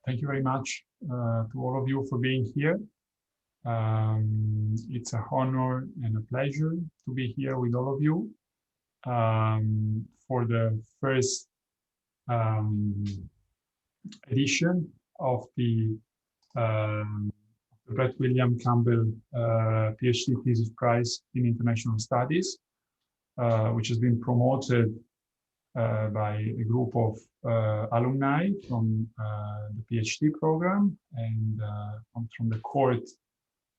Thank you very much to all of you for being here. It's an honor and a pleasure to be here with all of you for the first edition of the Brett William Campbell PhD Thesis Prize in International Studies, which has been promoted by a group of alumni from the PhD program and from the court,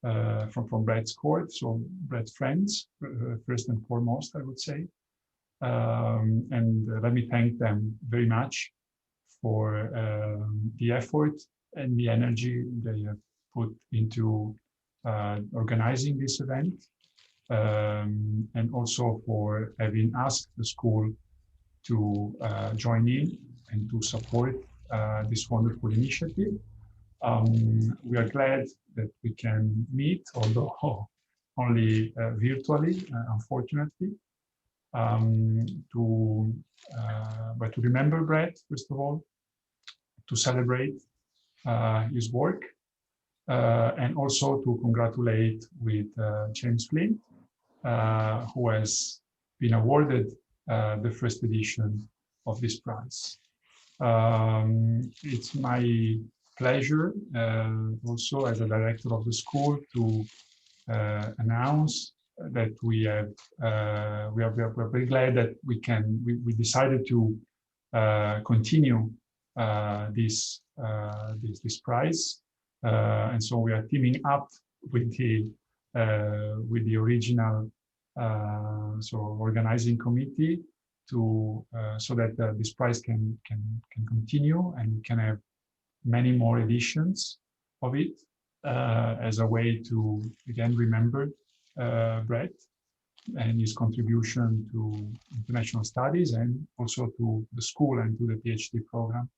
from Brett's court, so Brett's friends, first and foremost, I would say. And let me thank them very much for the effort and the energy they have put into organizing this event, and also for having asked the school to join in and to support this wonderful initiative. We are glad that we can meet, although only virtually, unfortunately, but to remember Brett, first of all, to celebrate his work, and also to congratulate with James Flint, who has been awarded the first edition of this prize. It's my pleasure also as a director of the school to announce that we are very glad that we decided to continue this prize, and so we are teaming up with the original so organizing committee to so that this prize can continue and we can have many more editions of it as a way to again remember Brett and his contribution to international studies and also to the school and to the PhD program.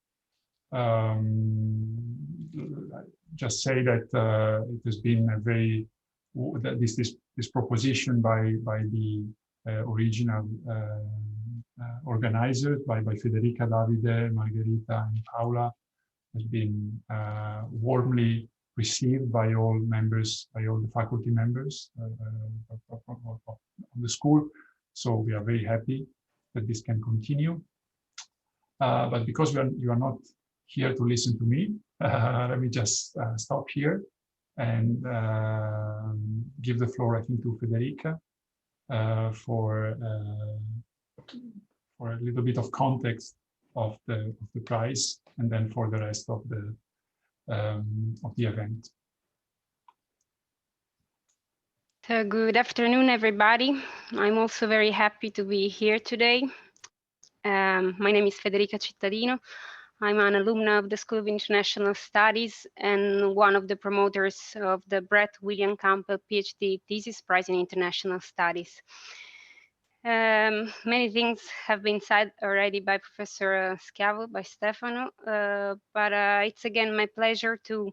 Just say that it has been a very this proposition by the original organizers, by Federica, Davide, Margherita, and Paula, has been warmly received by all members, by all the faculty members of the school. So we are very happy that this can continue. But because you are not here to listen to me, let me just stop here and give the floor, I think, to Federica for a little bit of context of the prize, and then for the rest of the event. So good afternoon, everybody. I'm also very happy to be here today. My name is Federica Cittadino. I'm an alumna of the School of International Studies and one of the promoters of the Brett William Campbell PhD Thesis Prize in International Studies. Many things have been said already by Professor Schiavo, by Stefano, but it's again my pleasure to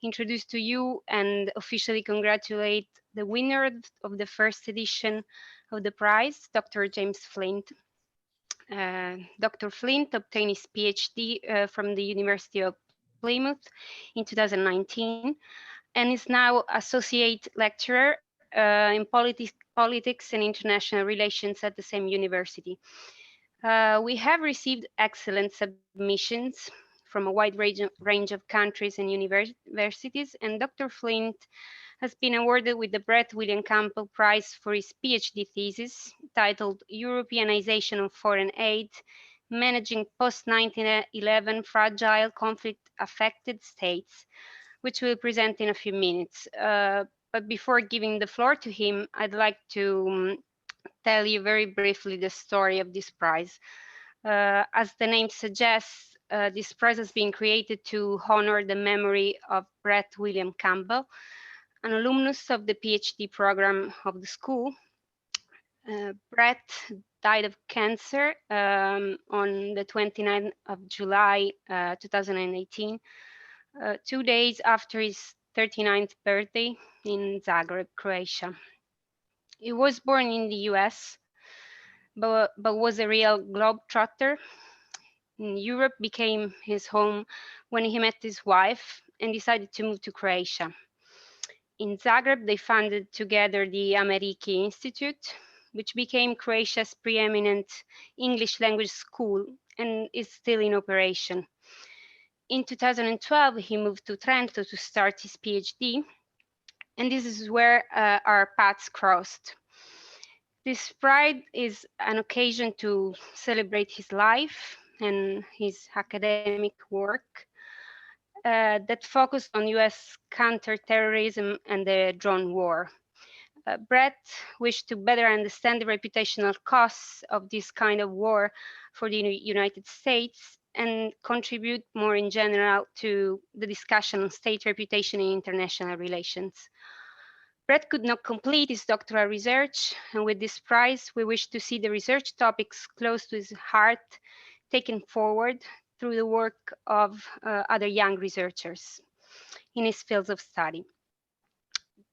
introduce to you and officially congratulate the winner of the first edition of the prize, Dr. James Flint. Dr. Flint obtained his PhD from the University of Plymouth in 2019 and is now associate lecturer in politics and international relations at the same university. We have received excellent submissions from a wide range of countries and universities, and Dr. Flint has been awarded with the Brett William Campbell Prize for his PhD thesis titled Europeanization of Foreign Aid, Managing Post-1911 Fragile Conflict-Affected States, which we'll present in a few minutes. But before giving the floor to him, I'd like to tell you very briefly the story of this prize. As the name suggests, this prize has been created to honor the memory of Brett William Campbell, an alumnus of the PhD program of the school. Brett died of cancer on the 29th of July 2018, 2 days after his 39th birthday in Zagreb, Croatia. He was born in the US, but was a real globetrotter. Europe became his home when he met his wife and decided to move to Croatia. In Zagreb, they founded together the Ameriki Institute, which became Croatia's preeminent English language school and is still in operation. In 2012, he moved to Trento to start his PhD, and this is where our paths crossed. This Pride is an occasion to celebrate his life and his academic work that focused on US counterterrorism and the drone war. Brett wished to better understand the reputational costs of this kind of war for the United States and contribute more in general to the discussion on state reputation in international relations. Brett could not complete his doctoral research, and with this prize, we wish to see the research topics close to his heart taken forward through the work of other young researchers in his fields of study.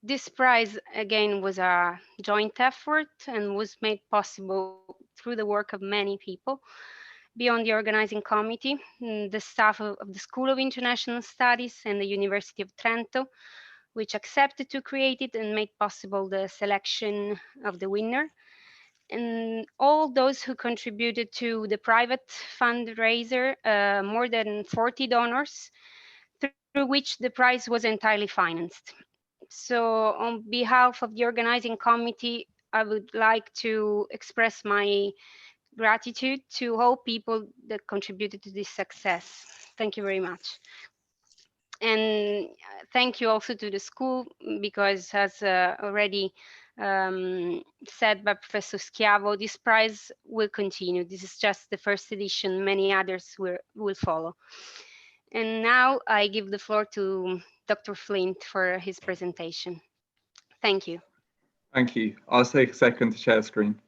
This prize, again, was a joint effort and was made possible through the work of many people. Beyond the organizing committee, the staff of the School of International Studies and the University of Trento, which accepted to create it and made possible the selection of the winner, and all those who contributed to the private fundraiser, more than 40 donors, through which the prize was entirely financed. So on behalf of the organizing committee, I would like to express my gratitude to all people that contributed to this success. Thank you very much. And thank you also to the school, because as already said by Professor Schiavo, this prize will continue. This is just the first edition. Many others will follow. And now I give the floor to Dr. Flint for his presentation. Thank you. Thank you. I'll take a second to share the screen.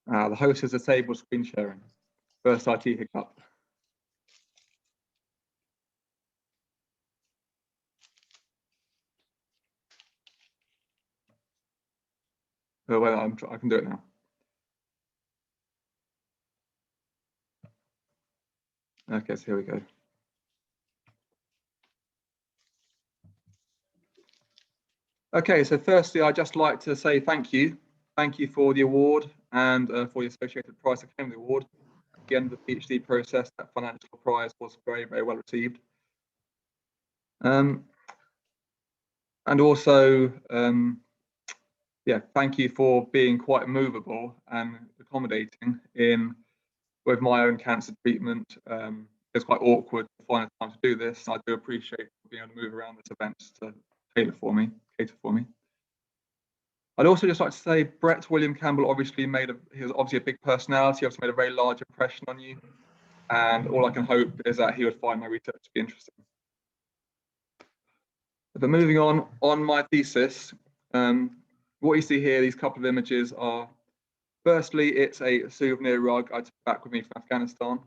The host has disabled screen sharing. First IT hiccup. Oh, well, I can do it now. Okay, so here we go. Okay, so firstly, I'd just like to say thank you. Thank you for the award and for the associated prize that came with the award. At the end of the PhD process, that financial prize was very, very well received. And also, yeah, thank you for being quite movable and accommodating in with my own cancer treatment. It's quite awkward to find a time to do this. I do appreciate being able to move around this event to cater for me. I'd also just like to say Brett William Campbell obviously he was obviously a big personality, obviously made a very large impression on you. And all I can hope is that he would find my research to be interesting. But moving on my thesis, what you see here, these couple of images are, firstly, it's a souvenir rug I took back with me from Afghanistan.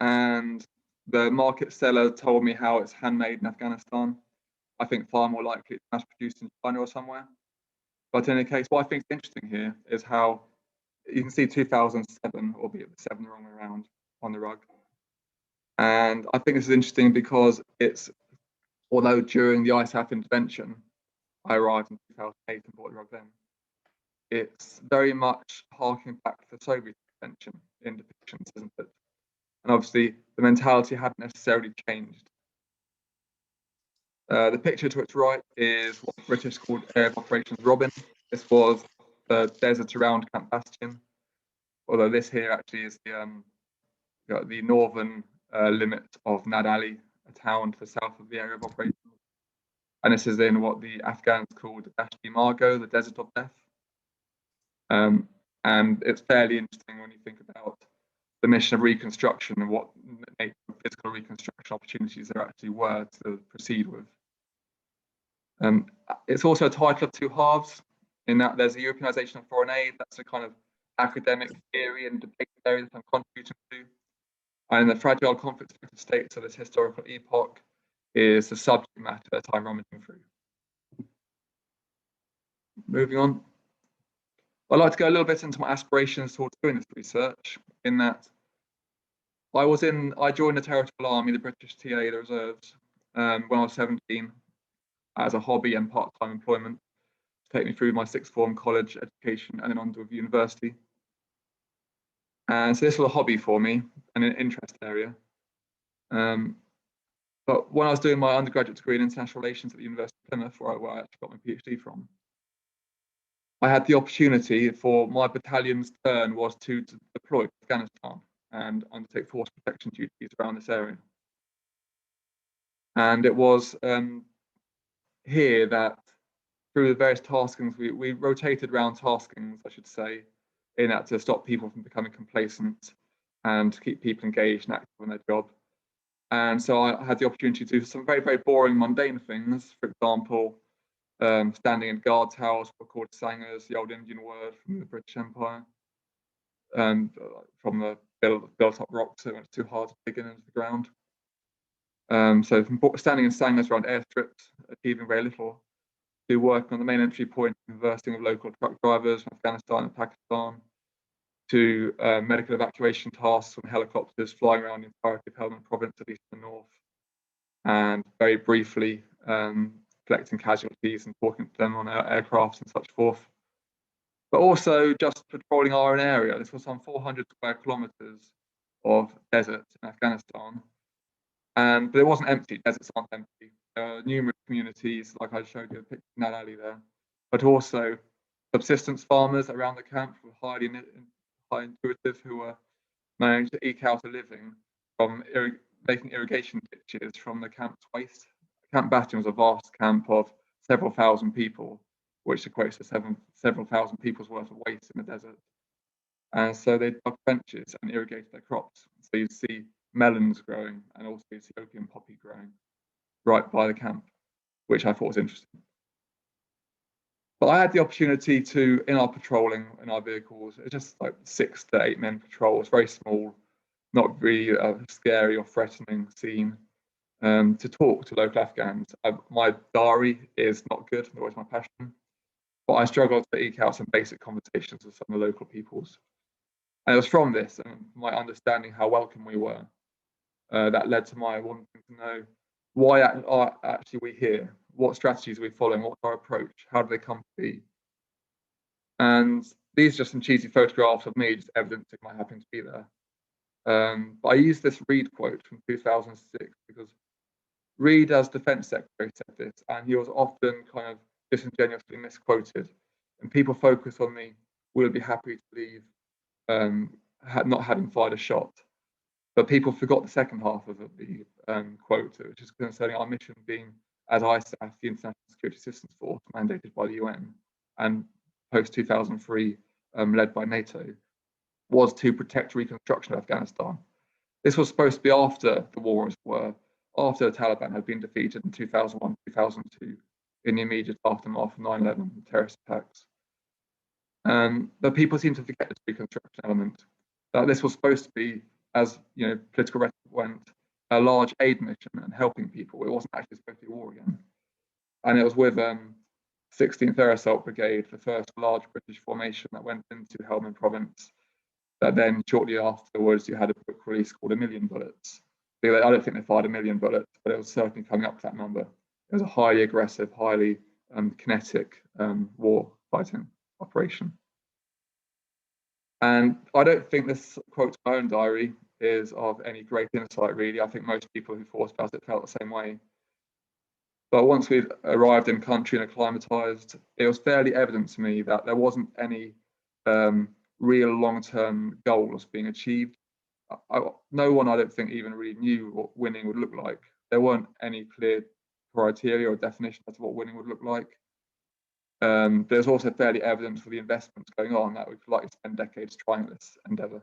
And the market seller told me how it's handmade in Afghanistan. I think far more likely it's mass produced in China or somewhere. But in any case, what I think is interesting here is how you can see 2007, albeit the 7 the wrong way around, on the rug. And I think this is interesting because although during the ISAF intervention, I arrived in 2008 and bought the rug then, it's very much harking back to the Soviet intervention in depictions, isn't it? And obviously, the mentality hadn't necessarily changed. The picture to its right is what the British called Area of Operations Robin. This was the desert around Camp Bastion, although this here actually is the northern limit of Nad Ali, a town to the south of the area of operations. And this is in what the Afghans called the Dashti Margo, the desert of death. And it's fairly interesting when you think about the mission of reconstruction and what physical reconstruction opportunities there actually were to proceed with. It's also a title of two halves, in that there's the Europeanization of foreign aid. That's a kind of academic theory and debate area that I'm contributing to. And the fragile conflict states of this historical epoch is the subject matter that I'm rummaging through. Moving on. I'd like to go a little bit into my aspirations towards doing this research, in that I joined the Territorial Army, the British TA, the reserves, when I was 17, as a hobby and part-time employment to take me through my sixth form college education and then on to university. And so this was a hobby for me and an interest area. But when I was doing my undergraduate degree in international relations at the University of Plymouth, where I actually got my PhD from, I had the opportunity for my battalion's turn was to deploy to Afghanistan and undertake force protection duties around this area. And it was here that through the various taskings, we rotated around taskings, I should say, in that to stop people from becoming complacent and to keep people engaged and active in their job. And so I had the opportunity to do some very, very boring, mundane things. For example, standing in guard towers were called sangers, the old Indian word from the British Empire, and from the built-up rocks, so it was too hard to dig into the ground. So from standing in sangers around airstrips, achieving very little, to working on the main entry point, conversing with local truck drivers from Afghanistan and Pakistan, to medical evacuation tasks from helicopters flying around the entirety of Helmand province at east and north, and very briefly collecting casualties and talking to them on aircrafts and such forth. But also just patrolling our own area. This was some 400 square kilometers of desert in Afghanistan. But it wasn't empty. Deserts aren't empty. There are numerous communities, like I showed you a picture in that alley there, but also subsistence farmers around the camp who were highly intuitive, who were managing to eke out a living from making irrigation ditches from the camp's waste. Camp Bastion was a vast camp of several thousand people, which equates to several thousand people's worth of waste in the desert. And so they dug trenches and irrigated their crops. So you see melons growing and also you see opium poppy growing right by the camp, which I thought was interesting. But I had the opportunity to, in our patrolling, in our vehicles, it's just like 6 to 8 men patrols, very small, not really a scary or threatening scene, to talk to local Afghans. My diary is not good, nor is my passion, but I struggled to eke out some basic conversations with some of the local peoples. And it was from this and my understanding how welcome we were that led to my wanting to know why are actually we here? What strategies are we following? What's our approach? How do they come to be? And these are just some cheesy photographs of me, just evidencing my happening to be there. But I used this Reid quote from 2006 because Reid, as Defence Secretary, said this, and he was often kind of disingenuously misquoted. And people focus on the "we'll be happy to leave," not having fired a shot. But people forgot the second half of the quote, which is concerning our mission being, as ISAF, the International Security Assistance Force, mandated by the UN, and post-2003 led by NATO, was to protect reconstruction of Afghanistan. This was supposed to be after the war, as it were, after the Taliban had been defeated in 2001, 2002, in the immediate aftermath of 9/11 terrorist attacks. But people seem to forget this reconstruction element. That this was supposed to be, as you know, political rhetoric went, a large aid mission and helping people. It wasn't actually supposed to be a war again. And it was with 16th Air Assault Brigade, the first large British formation that went into Helmand province, that then shortly afterwards you had a book release called 1,000,000 Bullets. I don't think they fired 1,000,000 bullets, but it was certainly coming up to that number. It was a highly aggressive, highly kinetic war fighting operation. And I don't think this quote to my own diary is of any great insight, really. I think most people who thought about it felt the same way. But once we'd arrived in country and acclimatized, it was fairly evident to me that there wasn't any real long-term goals being achieved. No one, I don't think, even really knew what winning would look like. There weren't any clear criteria or definition as to what winning would look like. There's also fairly evident for the investments going on that we'd likely spend decades trying this endeavour.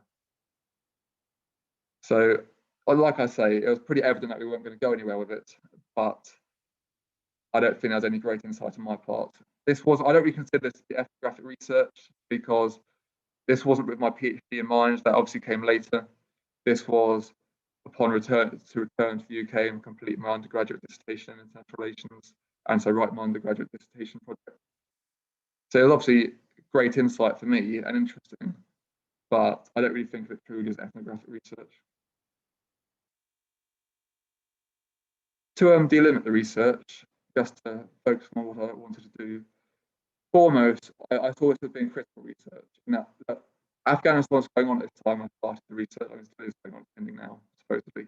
So, like I say, it was pretty evident that we weren't going to go anywhere with it, but I don't think there's any great insight on my part. I don't really consider this to be ethnographic research because this wasn't with my PhD in mind. That obviously came later. This was upon return to the UK and complete my undergraduate dissertation in international relations, and so write my undergraduate dissertation project. So it was obviously great insight for me and interesting, but I don't really think of it truly as ethnographic research. To delimit the research, just to focus on what I wanted to do, foremost, I thought it was being critical research. Now, Afghanistan was going on at this time I started the research. I mean, it's going on, ending now, supposedly.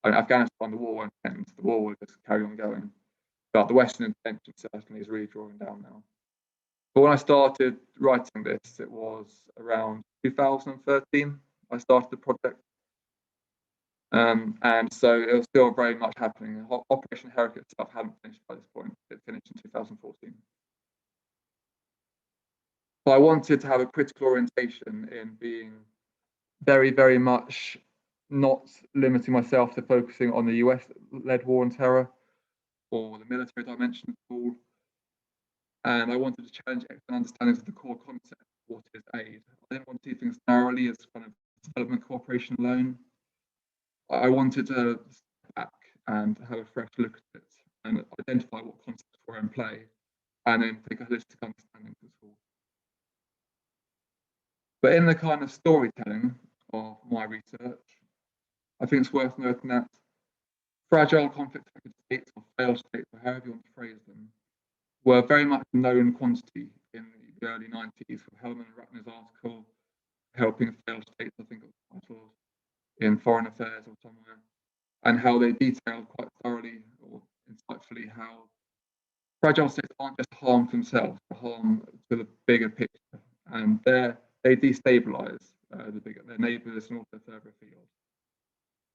I mean, Afghanistan, the war won't end. The war will just carry on going. But the Western intervention certainly is really drawing down now. But when I started writing this, it was around 2013. I started the project. And so it was still very much happening. Operation Herrick itself hadn't finished by this point. It finished in 2014. So I wanted to have a critical orientation in being very, very much not limiting myself to focusing on the US-led war on terror or the military dimension of the war. And I wanted to challenge understandings of the core concept of what is aid. I didn't want to see things narrowly as kind of development cooperation alone. I wanted to step back and have a fresh look at it and identify what concepts were in play and then take a holistic understanding of the all. But in the kind of storytelling of my research, I think it's worth noting that fragile conflict states or failed states, or however you want to phrase them, were very much a known quantity in the early 90s, from Hellman and Ratner's article, Helping Failed States, I think it was titled, in Foreign Affairs or somewhere, and how they detailed quite thoroughly or insightfully how fragile states aren't just harm themselves, but harm to the bigger picture, and they destabilize their neighbours and also further afield.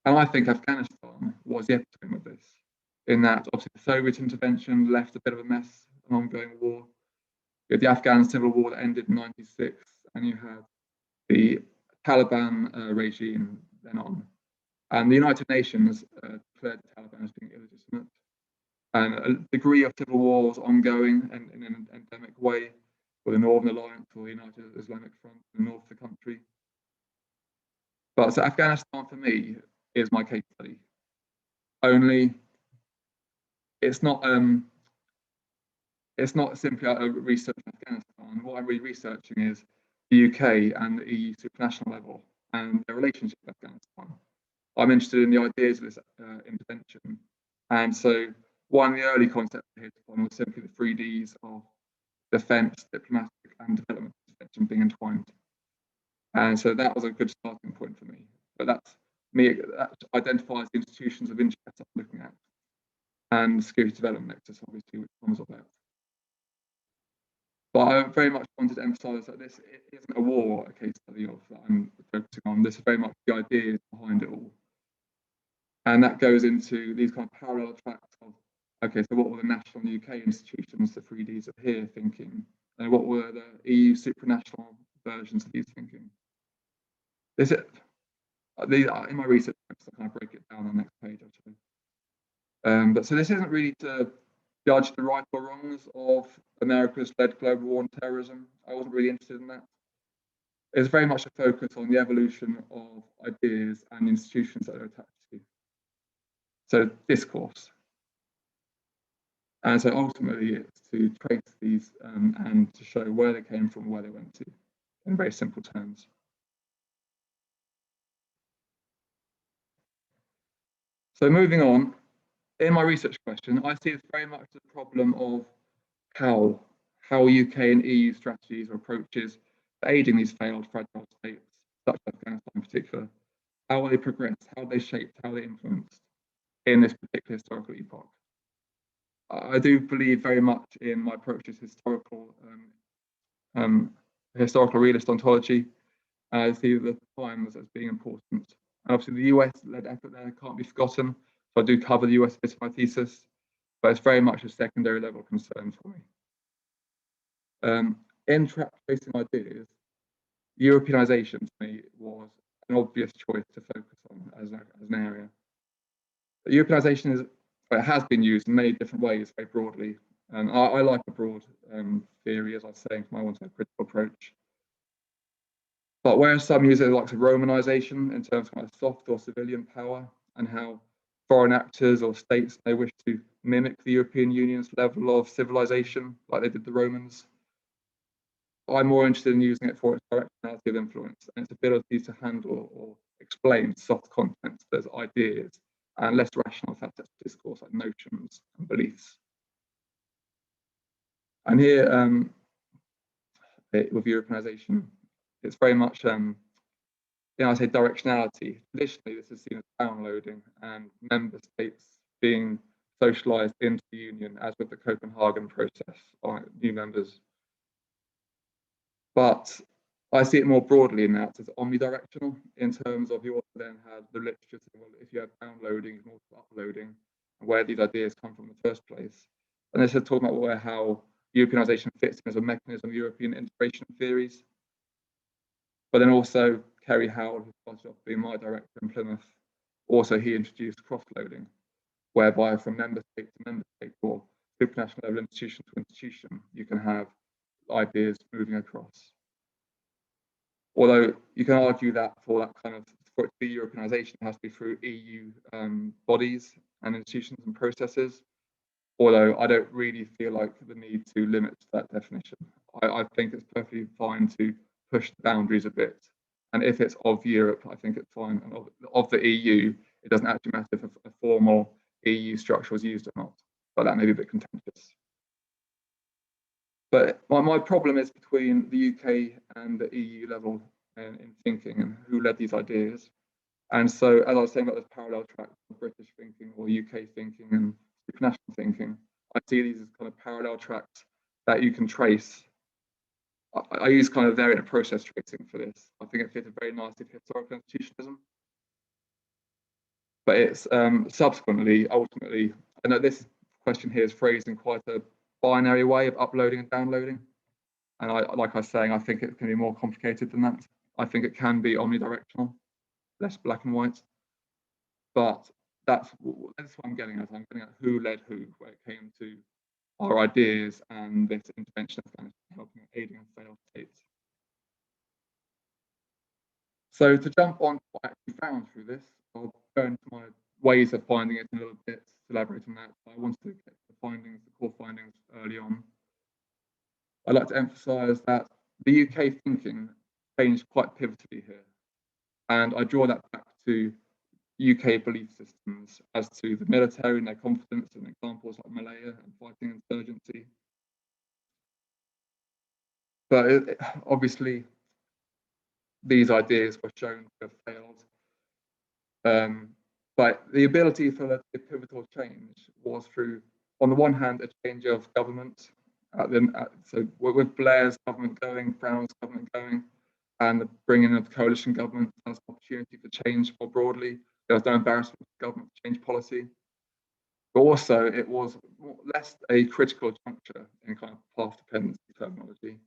And I think Afghanistan was the epitome of this, in that obviously the Soviet intervention left a bit of a mess, an ongoing war. You had the Afghan civil war that ended in '96, and you had the Taliban regime then on. And the United Nations declared the Taliban as being illegitimate. And a degree of civil war was ongoing and in an endemic way with the Northern Alliance or the United Islamic Front in the north of the country. But so Afghanistan for me is my case study. Only it's not simply a research in Afghanistan. What I'm really researching is the UK and the EU supranational level and their relationship with Afghanistan. I'm interested in the ideas of this intervention. And so one of the early concepts I hit upon was simply the 3 Ds of defense, diplomatic, and development intervention being entwined. And so that was a good starting point for me. But that identifies the institutions of interest I'm looking at. And security development nexus, obviously, which comes of that. But I very much wanted to emphasize that this isn't a war, a case study of that I'm focusing on. This is very much the ideas behind it all. And that goes into these kind of parallel tracks of, okay, so what were the national and UK institutions, the 3 Ds of here thinking? And what were the EU supranational versions of these thinking? In my research, I kind of break it down on the next page, actually. But so this isn't really to judge the right or wrongs of America's led global war on terrorism. I wasn't really interested in that. It's very much a focus on the evolution of ideas and institutions that are attached to. So discourse. And so ultimately it's to trace these and to show where they came from, where they went to, in very simple terms. So moving on, in my research question, I see it's very much the problem of how UK and EU strategies or approaches for aiding these failed fragile states, such as Afghanistan in particular, how they progressed, how they shaped, how they influenced in this particular historical epoch. I do believe very much in my approach to historical realist ontology. I see the times as being important. And obviously the US-led effort there can't be forgotten. So I do cover the US bit of my thesis, but it's very much a secondary level concern for me. In tracing ideas, Europeanization to me was an obvious choice to focus on as an area. But Europeanization has been used in many different ways, very broadly. And I like a broad theory, as I was saying, from my one-to critical approach. But whereas some use it like Romanization in terms of kind of soft or civilian power and how foreign actors or states may wish to mimic the European Union's level of civilization, like they did the Romans. I'm more interested in using it for its directionality of influence and its ability to handle or explain soft content, those ideas, and less rational facets of discourse like notions and beliefs. And here, with Europeanization, it's very much, I say directionality. Traditionally, this is seen as downloading and member states being socialized into the union, as with the Copenhagen process, new members. But I see it more broadly in that as omnidirectional, in terms of you also then have the literature saying, well, if you have downloading, you can also uploading, and where these ideas come from in the first place. And this is talking about how Europeanization fits in as a mechanism of European integration theories. But then also Kerry Howell, who started off being my director in Plymouth, also he introduced cross-loading, whereby from member state to member state or supranational level institution to institution, you can have ideas moving across. Although you can argue that for it to be Europeanization, it has to be through EU bodies and institutions and processes. Although I don't really feel like the need to limit that definition. I think it's perfectly fine to push the boundaries a bit. And if it's of Europe, I think it's fine. And of the EU, it doesn't actually matter if a formal EU structure was used or not. But that may be a bit contentious. But my problem is between the UK and the EU level in thinking and who led these ideas. And so, as I was saying about this parallel track of British thinking or UK thinking and supranational thinking, I see these as kind of parallel tracks that you can trace. I use kind of variant process tracing for this. I think it fitted very nicely for historical institutionalism. But it's subsequently, ultimately, I know this question here is phrased in quite a binary way of uploading and downloading. And like I was saying, I think it can be more complicated than that. I think it can be omnidirectional, less black and white. But that's what I'm getting at. I'm getting at who led who, where it came to our ideas and this intervention of kind of helping aiding and failed states. So to jump on what I actually found through this, I'll go into my ways of finding it in a little bit, to elaborate on that. I wanted to get the findings, the core findings early on. I'd like to emphasize that the UK thinking changed quite pivotally here. And I draw that back to UK belief systems as to the military and their confidence, and examples like Malaya and fighting insurgency. But obviously, these ideas were shown to have failed. But the ability for the pivotal change was through, on the one hand, a change of government. So with Blair's government going, Brown's government going, and the bringing of the coalition government as an opportunity for change more broadly. There was no embarrassment for government to change policy. But also, it was less a critical juncture in kind of path dependency terminology.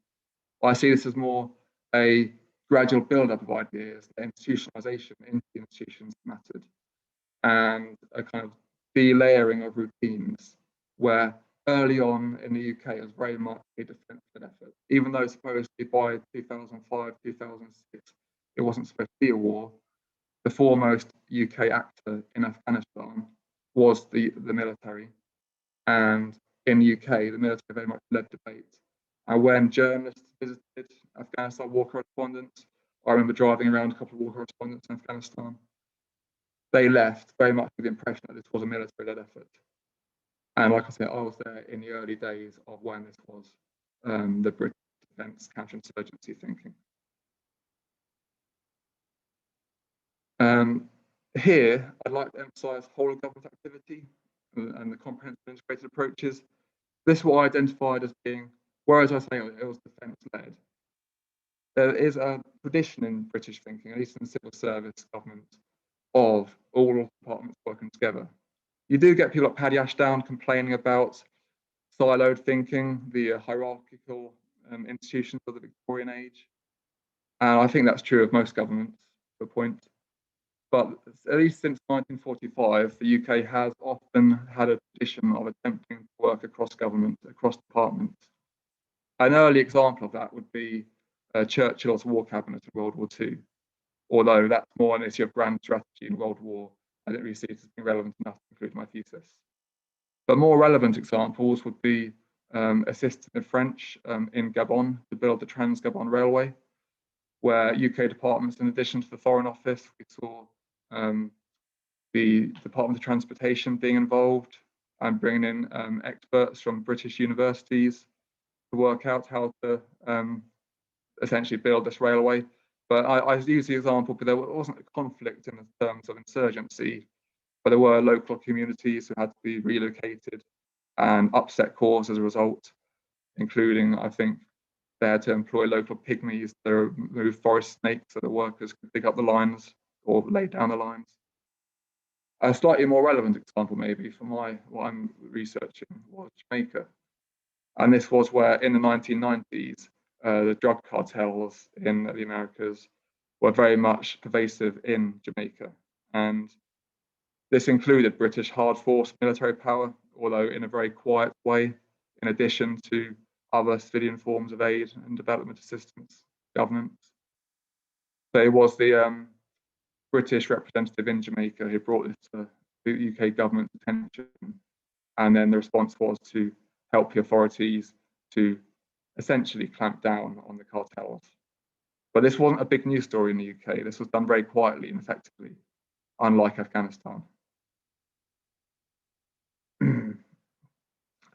I see this as more a gradual build-up of ideas, the institutionalization into the institutions mattered, and a kind of delayering of routines, where early on in the UK it was very much a defensive effort. Even though supposedly by 2005, 2006, it wasn't supposed to be a war, the foremost UK actor in Afghanistan was the military. And in the UK, the military very much led debate. And when journalists visited Afghanistan, war correspondents, I remember driving around a couple of war correspondents in Afghanistan, they left very much with the impression that this was a military-led effort. And like I said, I was there in the early days of when this was the British defence counterinsurgency thinking. Here, I'd like to emphasise whole of government activity and the comprehensive integrated approaches. This was identified as being, whereas I say it was defence-led, there is a tradition in British thinking, at least in the civil service government, of all departments working together. You do get people like Paddy Ashdown complaining about siloed thinking, the hierarchical institutions of the Victorian age. And I think that's true of most governments to a point. But at least since 1945, the UK has often had a tradition of attempting to work across government, across departments. An early example of that would be Churchill's war cabinet in World War II, although that's more an issue of grand strategy in World War. I don't really see it as being relevant enough to include my thesis. But more relevant examples would be assisted the French in Gabon to build the Trans-Gabon Railway, where UK departments, in addition to the Foreign Office, we saw the Department of Transportation being involved and bringing in experts from British universities to work out how to essentially build this railway. But I use the example, but there wasn't a conflict in terms of insurgency, but there were local communities who had to be relocated and upset caused as a result, including, I think, they had to employ local pygmies to remove forest snakes so the workers could dig up the lines or lay down the lines. A slightly more relevant example, maybe, for what I'm researching was Jamaica. And this was where, in the 1990s, the drug cartels in the Americas were very much pervasive in Jamaica. And this included British hard force military power, although in a very quiet way, in addition to other civilian forms of aid and development assistance governments. So it was the British representative in Jamaica who brought this to the UK government's attention, and then the response was to help the authorities to essentially clamp down on the cartels. But this wasn't a big news story in the UK. This was done very quietly and effectively, unlike Afghanistan.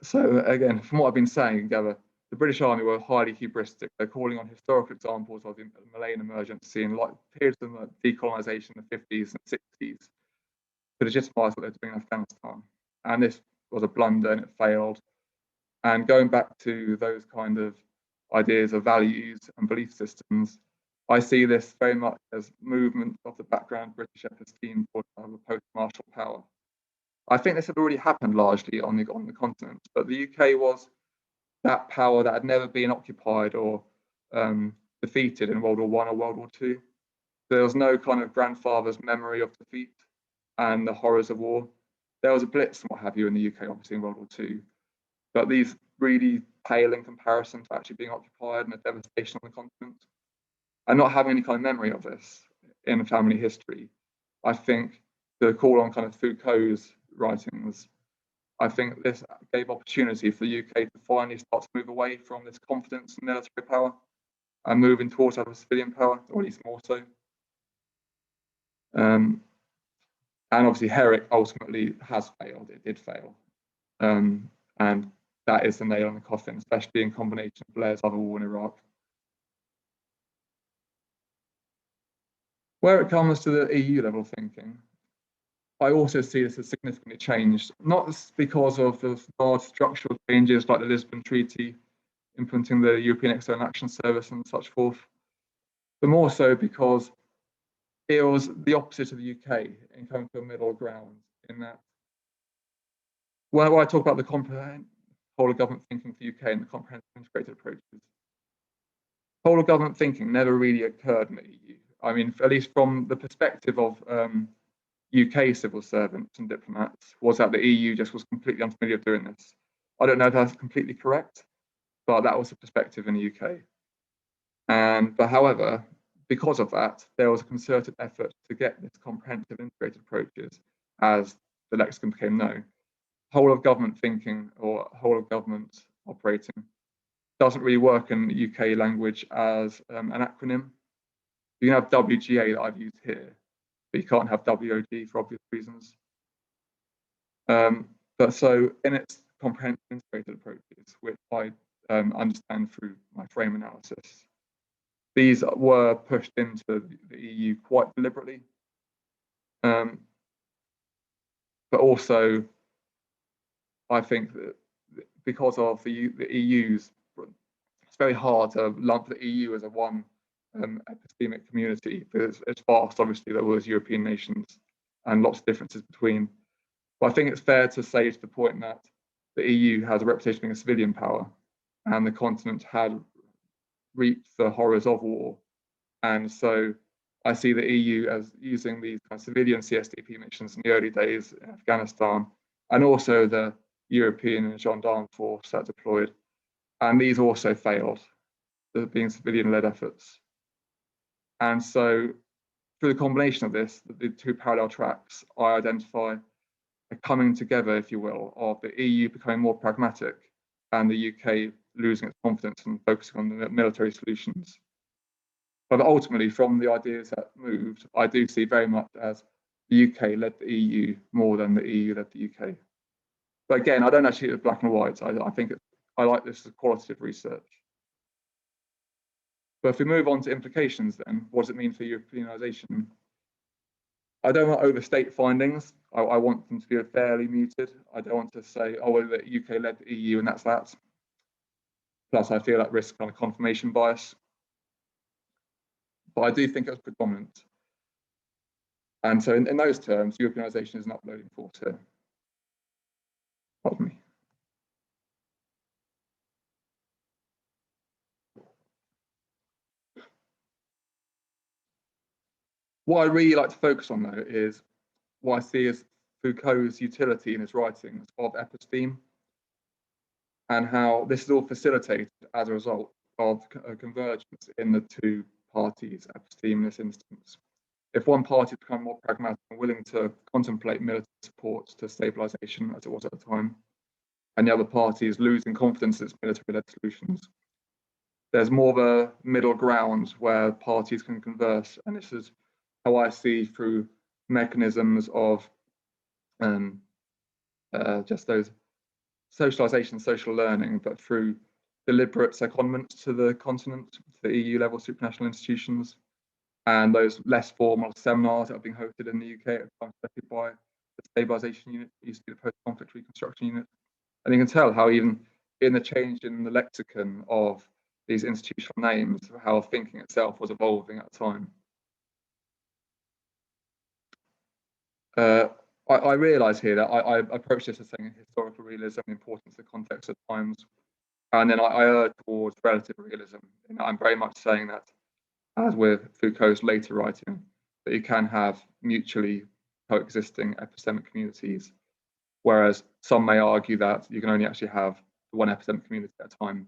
So again, from what I've been saying, together, the British Army were highly hubristic. They're calling on historical examples of the Malayan emergency and like periods of decolonisation in the 50s and 60s to legitimise what they're doing in Afghanistan. And this was a blunder and it failed. And going back to those kind of ideas of values and belief systems, I see this very much as movement of the background British episteme toward a post-Marshall power. I think this had already happened largely on the continent, but the UK was that power that had never been occupied or defeated in World War I or World War II. There was no kind of grandfather's memory of defeat and the horrors of war. There was a blitz and what have you in the UK, obviously in World War II, but these really pale in comparison to actually being occupied and the devastation on the continent. And not having any kind of memory of this in family history, I think the call on kind of Foucault's writings, I think this gave opportunity for the UK to finally start to move away from this confidence in military power and moving towards other civilian power, or at least more so. And obviously Herrick ultimately has failed, it did fail. And that is the nail in the coffin, especially in combination with Blair's other war in Iraq. Where it comes to the EU level thinking, I also see this as significantly changed, not because of the large structural changes like the Lisbon Treaty, implementing the European External Action Service and such forth, but more so because it was the opposite of the UK in coming to a middle ground in that. When I talk about the whole of government thinking for the UK and the comprehensive integrated approaches, whole of government thinking never really occurred in the EU. I mean, at least from the perspective of UK civil servants and diplomats, was that the EU just was completely unfamiliar with doing this. I don't know if that's completely correct, but that was the perspective in the UK. But however, because of that, there was a concerted effort to get this comprehensive integrated approaches as the lexicon became known. Whole of government thinking or whole of government operating doesn't really work in the UK language as an acronym. You can have WGA that I've used here, but you can't have WOG for obvious reasons. But so in its comprehensive integrated approaches, which I understand through my frame analysis, these were pushed into the EU quite deliberately. But also, I think that because of the EU's, it's very hard to lump the EU as a one epistemic community, because it's vast. Obviously, there was European nations and lots of differences between. But I think it's fair to say to the point that the EU has a reputation of being a civilian power, and the continent had reaped the horrors of war. And so I see the EU as using these kind of civilian CSDP missions in the early days in Afghanistan, and also the European and gendarme force that deployed. And these also failed, being civilian-led efforts. And so through the combination of this, the two parallel tracks, I identify a coming together, if you will, of the EU becoming more pragmatic and the UK losing its confidence and focusing on the military solutions. But ultimately, from the ideas that moved, I do see very much as the UK led the EU more than the EU led the UK. But again, I don't actually see it black and white. I think I like this as qualitative research. But if we move on to implications, then what does it mean for Europeanization? I don't want to overstate findings. I want them to be fairly muted. I don't want to say, oh, well, the UK led the EU and that's that. Plus, I feel at risk of confirmation bias. But I do think it's predominant. And so in those terms, Europeanization is an uploading force here. Pardon me. What I really like to focus on, though, is what I see as Foucault's utility in his writings of episteme, and how this is all facilitated as a result of a convergence in the two parties' episteme in this instance. If one party become more pragmatic and willing to contemplate military support to stabilization, as it was at the time, and the other party is losing confidence in its military-led solutions, there's more of a middle ground where parties can converse, and this is how I see through mechanisms of just those socialization, social learning, but through deliberate secondments to the continent, to the EU level supranational institutions, and those less formal seminars that are being hosted in the UK, especially by the stabilization unit, used to be the post-conflict reconstruction unit. And you can tell how even in the change in the lexicon of these institutional names, how thinking itself was evolving at the time. I realise here that I approach this as saying historical realism, the importance of the context of times, and then I err towards relative realism. And I'm very much saying that, as with Foucault's later writing, that you can have mutually coexisting epistemic communities, whereas some may argue that you can only actually have one epistemic community at a time.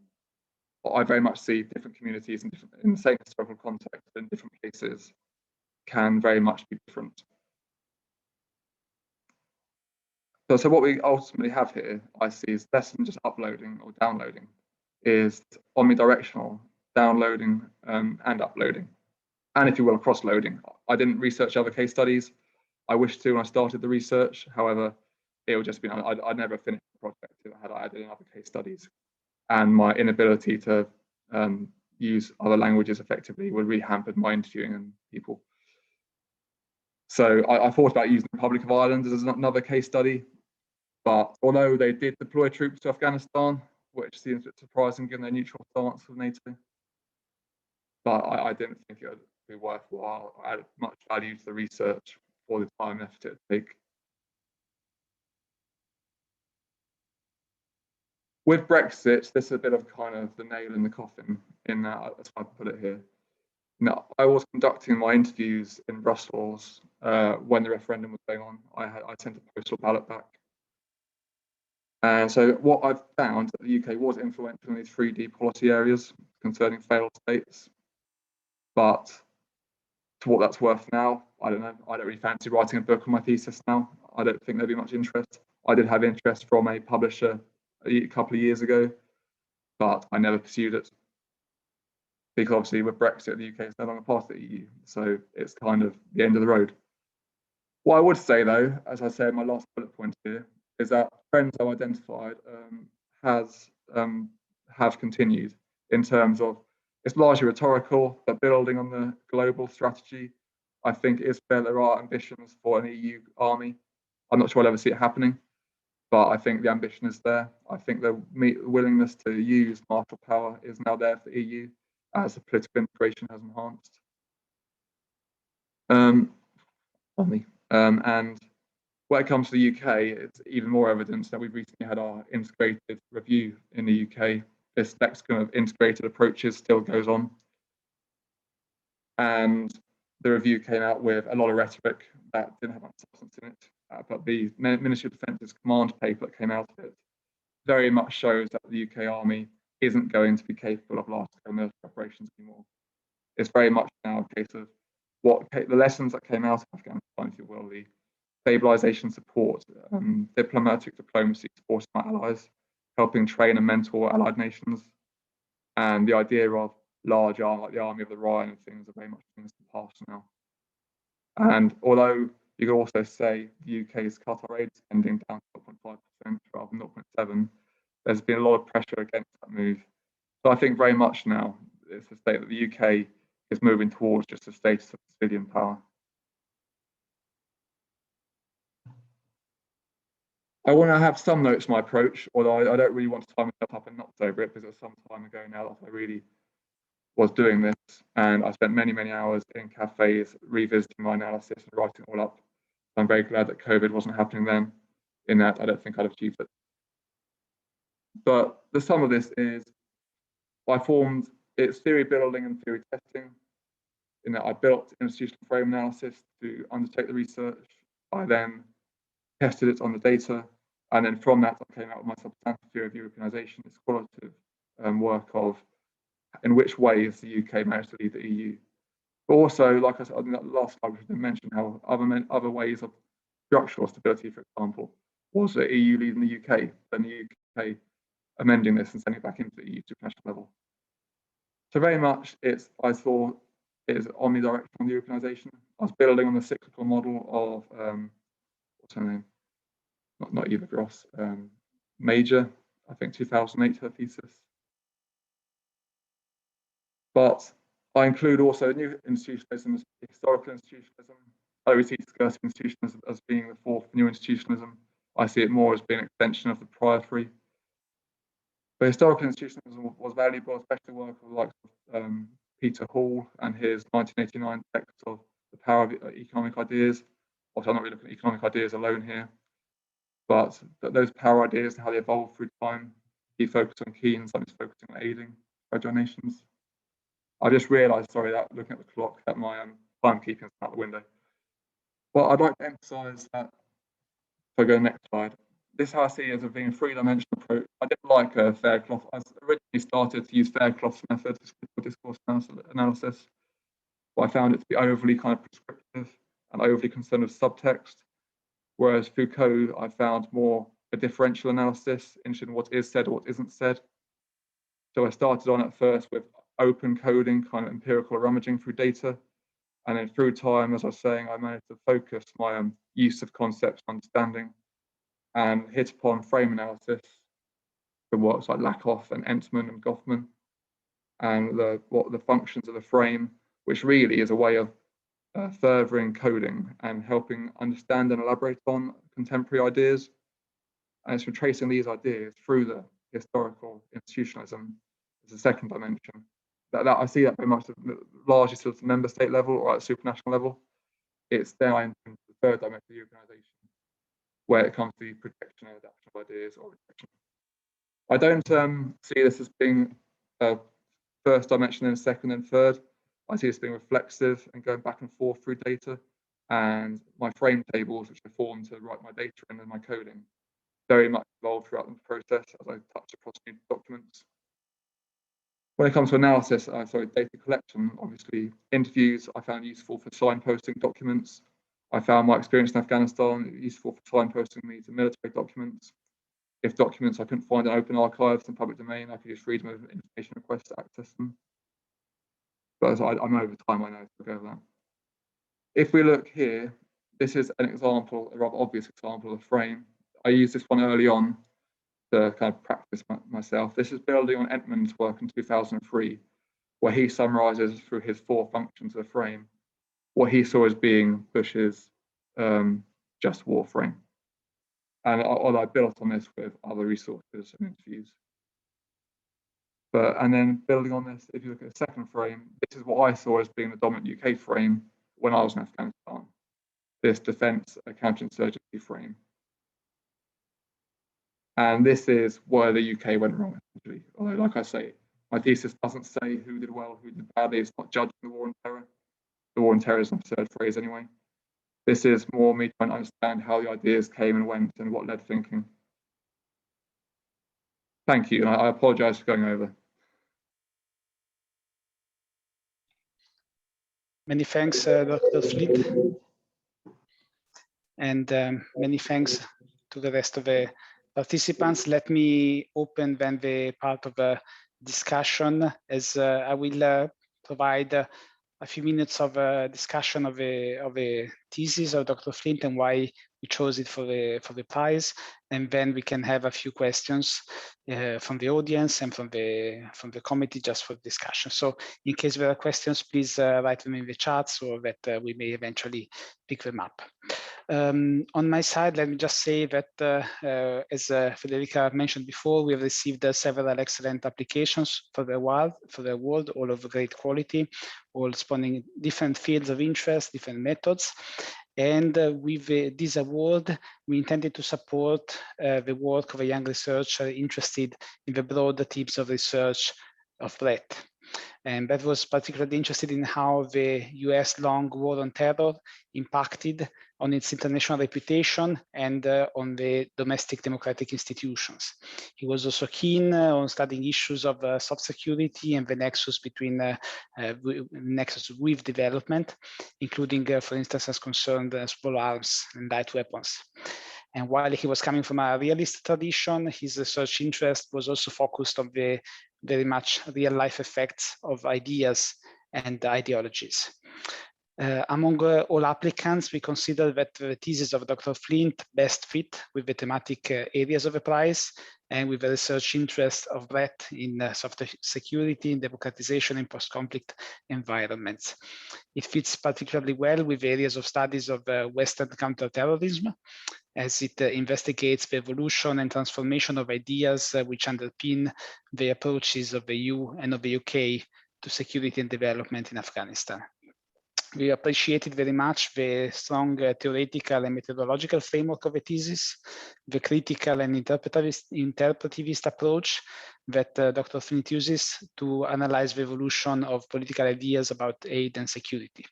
But I very much see different communities in the same historical context, in different places, can very much be different. So what we ultimately have here, I see, is less than just uploading or downloading, is omnidirectional downloading and uploading, and if you will, cross-loading. I didn't research other case studies. I wished to when I started the research. However, it would just be, I'd never finished the project if I had added in other case studies, and my inability to use other languages effectively would really hamper my interviewing and people. So I thought about using the Republic of Ireland as another case study. But although they did deploy troops to Afghanistan, which seems a bit surprising given their neutral stance with NATO, but I didn't think it would be worthwhile or add much value to the research for the time and effort it would take. With Brexit, this is a bit of kind of the nail in the coffin, in that, that's why I put it here. Now, I was conducting my interviews in Brussels when the referendum was going on. I sent a postal ballot back. And so what I've found that the UK was influential in these 3D policy areas concerning failed states. But to what that's worth now, I don't know. I don't really fancy writing a book on my thesis now. I don't think there'd be much interest. I did have interest from a publisher a couple of years ago, but I never pursued it. Because obviously with Brexit, the UK is no longer part of the EU. So it's kind of the end of the road. What I would say though, as I said, my last bullet point here, is that trends I've identified have continued in terms of, it's largely rhetorical, but building on the global strategy. I think it is fair there are ambitions for an EU army. I'm not sure I'll ever see it happening, but I think the ambition is there. I think the willingness to use martial power is now there for the EU as the political integration has enhanced. And when it comes to the UK, it's even more evidence that we've recently had our integrated review in the UK. This lexicon of integrated approaches still goes on. And the review came out with a lot of rhetoric that didn't have much substance in it. But the Ministry of Defence's command paper that came out of it very much shows that the UK Army isn't going to be capable of large-scale military operations anymore. It's very much now a case of the lessons that came out of Afghanistan, if you will, the stabilization support, diplomatic diplomacy, supporting our allies, helping train and mentor allied nations. And the idea of large arm, like the Army of the Rhine and things, are very much things in the past now. And although you could also say the UK's cut our aid spending down to 0.5% rather than 0.7%, there's been a lot of pressure against that move. So I think very much now it's a state that the UK is moving towards just a status of civilian power. I want to have some notes on my approach, although I don't really want to tie myself up in knots over it, because it was some time ago now that I really was doing this, and I spent many, many hours in cafes revisiting my analysis and writing it all up. I'm very glad that COVID wasn't happening then, in that I don't think I'd have achieved it. But the sum of this is I formed its theory building and theory testing, in that I built institutional frame analysis to undertake the research. I then tested it on the data, and then from that I came out with my substantive theory of Europeanization, its qualitative work of in which ways the UK managed to lead the EU. But also, like I said, in that last slide, we didn't mention how other ways of structural stability, for example, was the EU leading the UK, then the UK amending this and sending it back into the EU supranational level. So very much I thought it's omnidirectional on the Europeanization. I was building on the cyclical model of what's her name? Not Eva Gross, Major, I think 2008 her thesis. But I include also new institutionalism, historical institutionalism. I always see discussing institutionalism as being the fourth new institutionalism. I see it more as being an extension of the prior three. But historical institutionalism was valuable, especially work of the likes of Peter Hall and his 1989 text of The Power of Economic Ideas. Also, I'm not really looking at economic ideas alone here, but those power ideas and how they evolve through time. He focused on Keynes, I'm just focusing on aiding fragile nations. I just realised, sorry, that looking at the clock, that my timekeeping is out the window. Well, I'd like to emphasise that, if I go next slide, this is how I see it as a being a three-dimensional approach. I didn't like Faircloth. I originally started to use Faircloth's method for discourse analysis, but I found it to be overly kind of prescriptive and overly concerned with subtext, whereas Foucault I found more a differential analysis, interested in what is said or what isn't said. So I started on at first with open coding, kind of empirical rummaging through data. And then through time, as I was saying, I managed to focus my use of concepts and understanding and hit upon frame analysis from works like Lakoff and Entman and Goffman, and what the functions of the frame, which really is a way of furthering coding and helping understand and elaborate on contemporary ideas. And it's from tracing these ideas through the historical institutionalism as a second dimension. That I see that very much largely sort of the member state level or at the supranational level. It's then I enter into the third dimension of Europeanization, where it comes to the protection and adaptation of ideas or rejection. I don't see this as being a first dimension and second and third. I see this being reflexive and going back and forth through data, and my frame tables, which I formed to write my data in and my coding, very much evolved throughout the process as I touched across new documents. When it comes to analysis, data collection, obviously interviews I found useful for signposting documents. I found my experience in Afghanistan useful for signposting me to military documents. If documents I couldn't find in open archives and public domain, I could use freedom of information requests to access them. But I'm over time, I know, to go over that. If we look here, this is an example, a rather obvious example of a frame. I used this one early on to kind of practice myself. This is building on Entman's work in 2003, where he summarizes through his four functions of the frame what he saw as being Bush's just war frame. And I built on this with other resources and interviews. And then building on this, if you look at the second frame, this is what I saw as being the dominant UK frame when I was in Afghanistan, this defense counterinsurgency frame. And this is where the UK went wrong, essentially. Although, like I say, my thesis doesn't say who did well, who did badly. It's not judging the war on terror. The war on terror is an absurd phrase anyway. This is more me trying to understand how the ideas came and went and what led thinking. Thank you, and I apologize for going over. Many thanks, Dr. Flint. And many thanks to the rest of the participants. Let me open then the part of the discussion, as I will provide a few minutes of discussion of a thesis of Dr. Flint and why we chose it for the prize, and then we can have a few questions from the audience and from the committee just for discussion. So in case there are questions, please write them in the chat so that we may eventually pick them up. On my side, let me just say that as Federica mentioned before, we have received several excellent applications for the award, all of great quality, all spanning different fields of interest, different methods. And with this award, we intended to support the work of a young researcher interested in the broader themes of research of breadth. And that was particularly interested in how the US long war on terror impacted on its international reputation and on the domestic democratic institutions. He was also keen on studying issues of soft security and the nexus between nexus with development, including, for instance, as concerned small arms and light weapons. And while he was coming from a realist tradition, his research interest was also focused on the very much real life effects of ideas and ideologies. Among all applicants, we consider that the thesis of Dr. Flint best fit with the thematic areas of the prize and with the research interest of breadth in soft security, in democratization, and post-conflict environments. It fits particularly well with areas of studies of Western counterterrorism, as it investigates the evolution and transformation of ideas which underpin the approaches of the EU and of the UK to security and development in Afghanistan. We appreciated very much the strong theoretical and methodological framework of the thesis, the critical and interpretivist approach that Dr. Flint uses to analyze the evolution of political ideas about aid and security.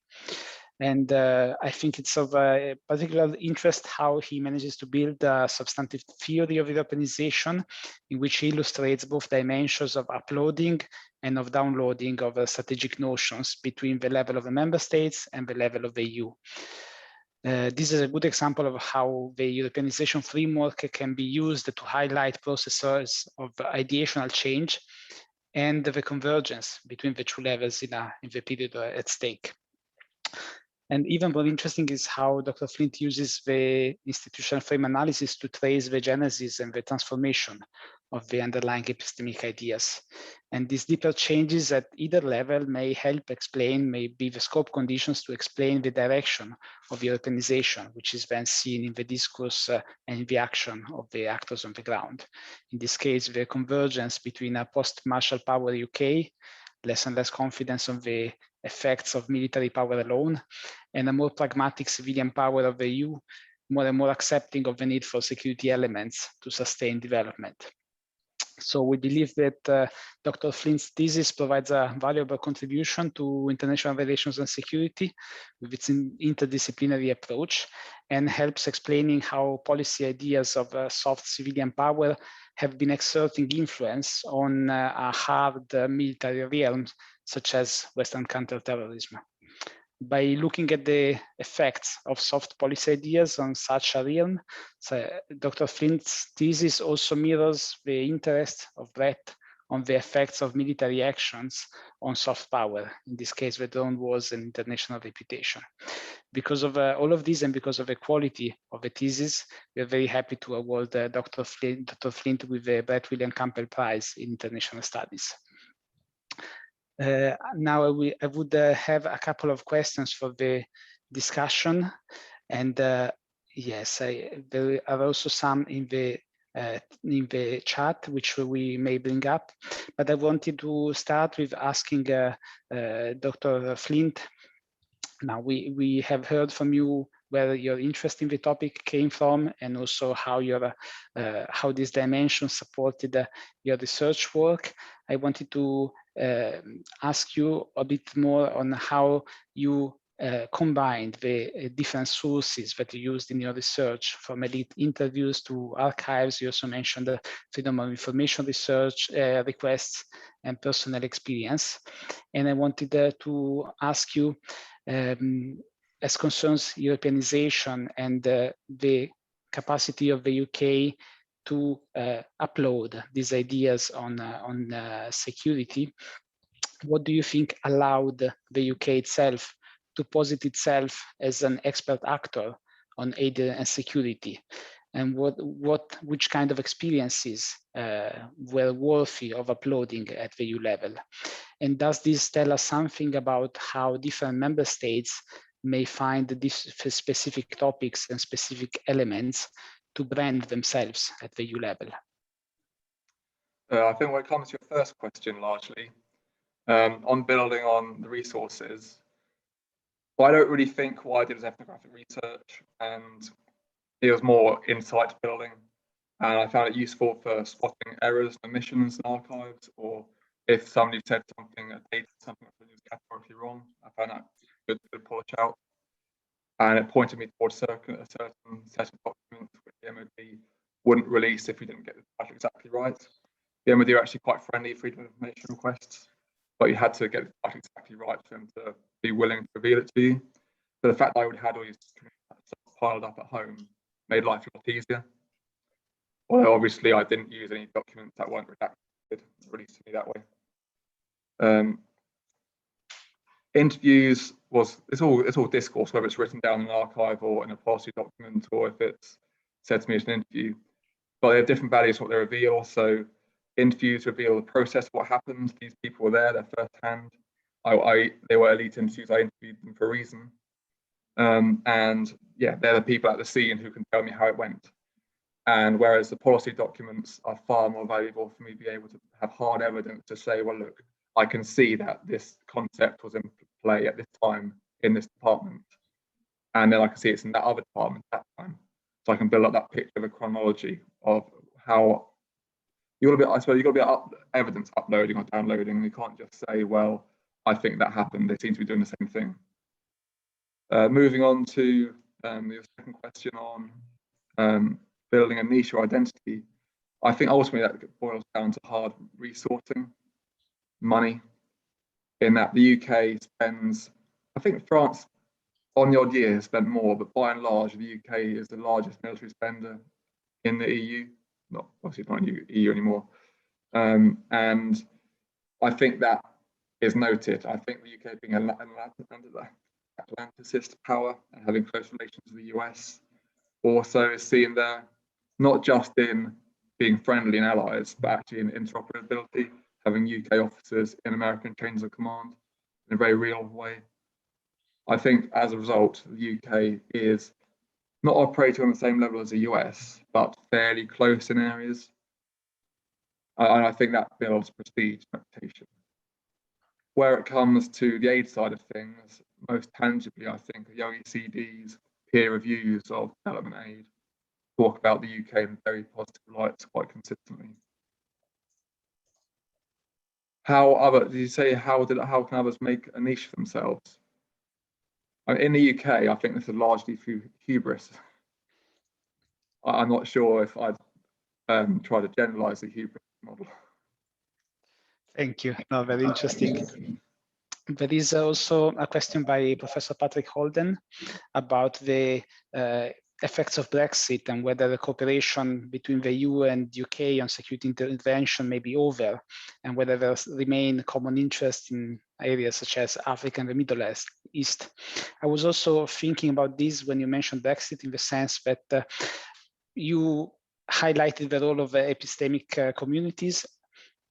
And I think it's of particular interest how he manages to build a substantive theory of Europeanization, in which he illustrates both dimensions of uploading and of downloading of strategic notions between the level of the member states and the level of the EU. This is a good example of how the Europeanization framework can be used to highlight processes of ideational change and the convergence between the two levels in the period at stake. And even more interesting is how Dr. Flint uses the institutional frame analysis to trace the genesis and the transformation of the underlying epistemic ideas. And these deeper changes at either level may help explain, may be the scope conditions to explain the direction of Europeanization, which is then seen in the discourse and the action of the actors on the ground. In this case, the convergence between a post-Marshall power UK, less and less confidence on the effects of military power alone, and a more pragmatic civilian power of the EU, more and more accepting of the need for security elements to sustain development. So we believe that Dr. Flint's thesis provides a valuable contribution to international relations and security with its interdisciplinary approach, and helps explaining how policy ideas of soft civilian power have been exerting influence on a hard military realm, such as Western counterterrorism. By looking at the effects of soft policy ideas on such a realm, so Dr. Flint's thesis also mirrors the interest of breadth on the effects of military actions on soft power, in this case, the drone wars and international reputation. Because of all of this and because of the quality of the thesis, we are very happy to award Dr. Flint with the Brett William Campbell Prize in International Studies. Now I would have a couple of questions for the discussion, and yes, there are also some in the chat which we may bring up, but I wanted to start with asking Dr. Flint. Now we have heard from you where your interest in the topic came from, and also how how this dimension supported your research work. I wanted to ask you a bit more on how you combined the different sources that you used in your research, from elite interviews to archives. You also mentioned the freedom of information research requests and personal experience. And I wanted to ask you, as concerns Europeanization and the capacity of the UK to upload these ideas on security, what do you think allowed the UK itself to posit itself as an expert actor on aid and security? And which kind of experiences were worthy of uploading at the EU level? And does this tell us something about how different member states may find these specific topics and specific elements to brand themselves at the EU level? I think when it comes to your first question, largely, on building on the resources, I don't really think what I did was ethnographic research, and it was more insight building. And I found it useful for spotting errors, omissions in archives, or if somebody said something, something was categorically wrong, I found that good to polish out. And it pointed me towards a certain set of documents which the MOD wouldn't release if we didn't get the title exactly right. The MOD are actually quite friendly freedom of information requests, but you had to get the title exactly right for them to be willing to reveal it to you. So the fact that I would have all these stuff piled up at home made life a lot easier. Although obviously I didn't use any documents that weren't redacted, released to me that way. Interviews it's all discourse, whether it's written down in an archive or in a policy document, or if it's said to me as an interview. But they have different values what they reveal. So interviews reveal the process of what happened. These people were there, they're firsthand. They were elite interviews. I interviewed them for a reason. And yeah, they're the people at the scene who can tell me how it went. And whereas the policy documents are far more valuable for me to be able to have hard evidence to say, well, look, I can see that this concept was in play at this time in this department. And then I can see it's in that other department at that time. So I can build up that picture of a chronology of how you've got to be evidence uploading or downloading. You can't just say, well, I think that happened. They seem to be doing the same thing. Moving on to your second question on building a niche or identity, I think ultimately that boils down to hard resourcing, money, in that the UK spends, I think France on the odd year has spent more, but by and large, the UK is the largest military spender in the EU, obviously not in the EU anymore. And I think that is noted. I think the UK being an Atlanticist power and having close relations with the US also is seen there, not just in being friendly and allies, but actually in interoperability, having UK officers in American chains of command in a very real way. I think as a result, the UK is not operating on the same level as the US, but fairly close in areas. And I think that builds prestige and reputation. Where it comes to the aid side of things, most tangibly, I think the OECD's peer reviews of development aid talk about the UK in very positive lights quite consistently. How can others make a niche for themselves? In the UK, I think this is largely through hubris. I'm not sure if I'd try to generalize the hubris model. Thank you. No, very interesting. There is also a question by Professor Patrick Holden about the effects of Brexit and whether the cooperation between the EU and UK on security intervention may be over, and whether there remain common interest in areas such as Africa and the Middle East. I was also thinking about this when you mentioned Brexit, in the sense that you highlighted the role of the epistemic communities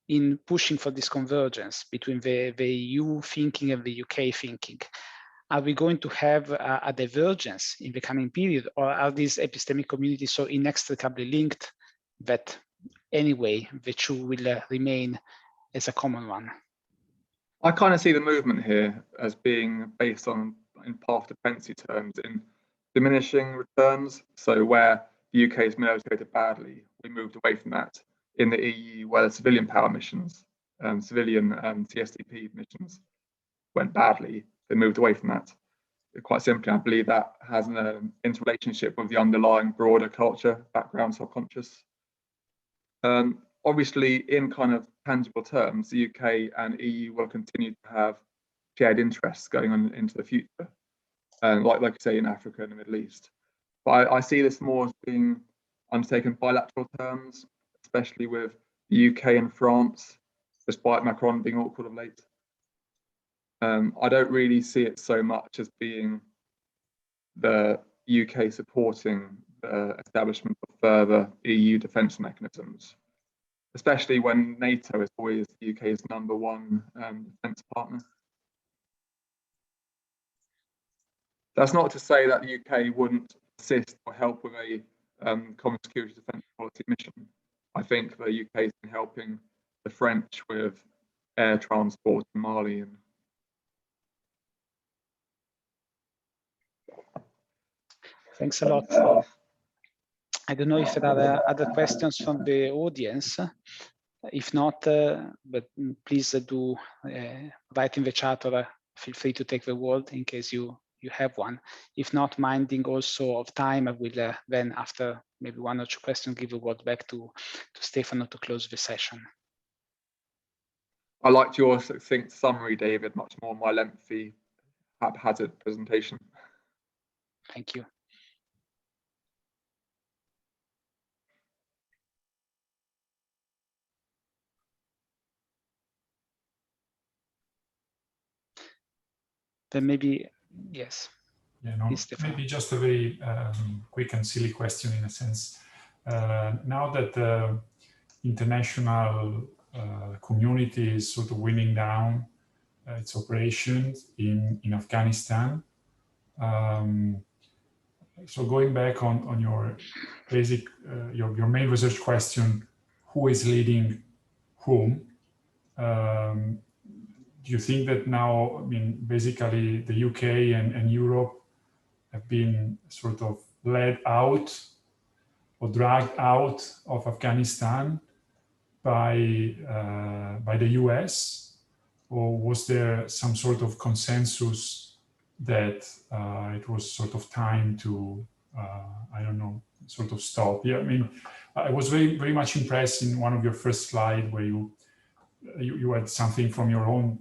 in pushing for this convergence between the EU thinking and the UK thinking. Are we going to have a divergence in the coming period, or are these epistemic communities so inextricably linked that anyway the two will remain as a common one? I kind of see the movement here as being based on, in path dependency terms, in diminishing returns. So where the UK is militarized badly, we moved away from that. In the EU, where the civilian power missions, civilian CSDP missions went badly, they moved away from that. Quite simply, I believe that has an interrelationship with the underlying broader culture, background, subconscious. Obviously, in kind of tangible terms, the UK and EU will continue to have shared interests going on into the future, like you say, in Africa and the Middle East. But I see this more as being, undertaken bilateral terms, especially with the UK and France, despite Macron being awkward of late. I don't really see it so much as being the UK supporting the establishment of further EU defence mechanisms, especially when NATO is always the UK's #1 defence partner. That's not to say that the UK wouldn't assist or help with a common security defence policy mission. I think the UK has been helping the French with air transport in Mali. And thanks a lot. I don't know if there are other questions from the audience. If not, but please do write in the chat, or feel free to take the word in case you have one. If not, minding also of time, I will then, after maybe 1 or 2 questions, give the word back to Stefano to close the session. I liked your succinct summary, David, much more my lengthy, haphazard presentation. Thank you. Then maybe, yes. Yeah, no, maybe just a very quick and silly question in a sense. Now that the international community is sort of winding down its operations in Afghanistan, so going back on your basic, your main research question, who is leading whom? Do you think that now, I mean, basically the UK and Europe have been sort of led out or dragged out of Afghanistan by the US, or was there some sort of consensus that it was sort of time to, I don't know, sort of stop? Yeah, I mean, I was very much impressed in one of your first slides where you had something from your own